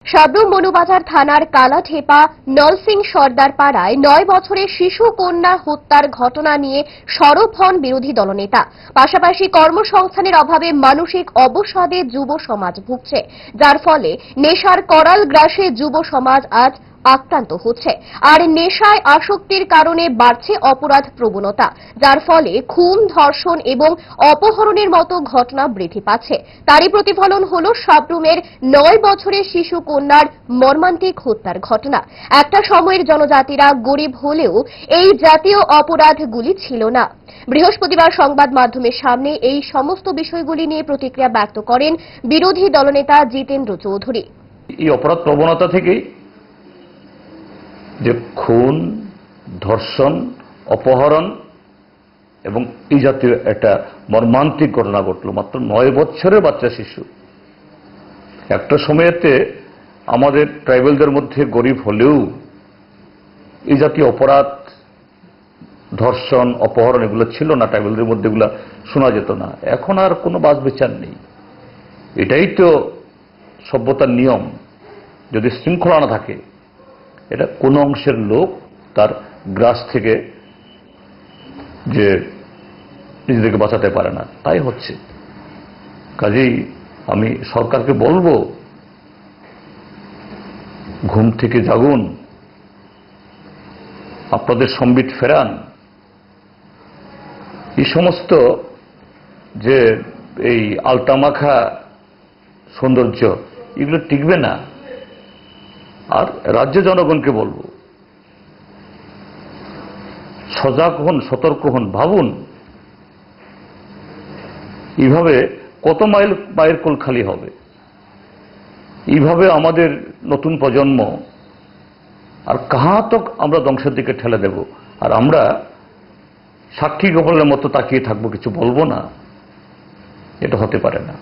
সাবরুম মনুবাজার থানার কালাঠেপা নলসিং সর্দার পাড়ায় ৯ বছরের শিশু কন্যা হত্যার ঘটনা নিয়ে সরব হন বিরোধী দলনেতা। পাশাপাশি কর্মসংস্থানের অভাবে মানসিক অবসাদে যুব সমাজ ভুগছে, যার ফলে নেশার করাল গ্রাসে যুব সমাজ আজ আক্রান্ত হচ্ছে। আর নেশায় আসক্তির কারণে বাড়ছে অপরাধ প্রবণতা, যার ফলে খুন, ধর্ষণ এবং অপহরণের মতো ঘটনা বৃদ্ধি পাচ্ছে। তারই প্রতিফলন হল সাবরুমের ৯ বছরের শিশু কন্যার মর্মান্তিক হত্যার ঘটনা। একটা সময়ের জনজাতিরা গরিব হলেও এই জাতীয় অপরাধগুলি ছিল না। বৃহস্পতিবার সংবাদ মাধ্যমের সামনে এই সমস্ত বিষয়গুলি নিয়ে প্রতিক্রিয়া ব্যক্ত করেন বিরোধী দলনেতা জিতেন্দ্র চৌধুরী। এই অপরাধ প্রবণতা থেকেই যে খুন, ধর্ষণ, অপহরণ এবং এই জাতীয় একটা মর্মান্তিক ঘটনা ঘটল মাত্র ৯ বছরের বাচ্চা শিশু। একটা সময়েতে আমাদের ট্রাইবেলদের মধ্যে গরিব হলেও এই জাতীয় অপরাধ, ধর্ষণ, অপহরণ এগুলো ছিল না, ট্রাইবেলদের মধ্যে এগুলো শোনা যেত না। এখন আর কোনো বাছ বিচার নেই। এটাই তো সভ্যতার নিয়ম। যদি শৃঙ্খলা না থাকে, এটা কোন অংশের লোক তার গ্রাস থেকে যে নিজেদেরকে বাঁচাতে পারে না, তাই হচ্ছে। কাজেই আমি সরকারকে বলবো, ঘুম থেকে জাগুন, আপনাদের সম্বিত ফেরান। এই সমস্ত যে এই আলতামাখা সৌন্দর্য এগুলো টিকবে না। আর রাজ্য জনগণকে বলবো, সজাগ হন, সতর্ক হন, ভাবুন এইভাবে কত মায়ের কোল খালি হবে। এইভাবে আমাদের নতুন প্রজন্ম আর কাহা তক আমরা ধ্বংসের দিকে ঠেলে দেব। আর আমরা সাক্ষী গোপালের মতো তাকিয়ে থাকবো, কিছু বলবো না। এটা হতে পারে না।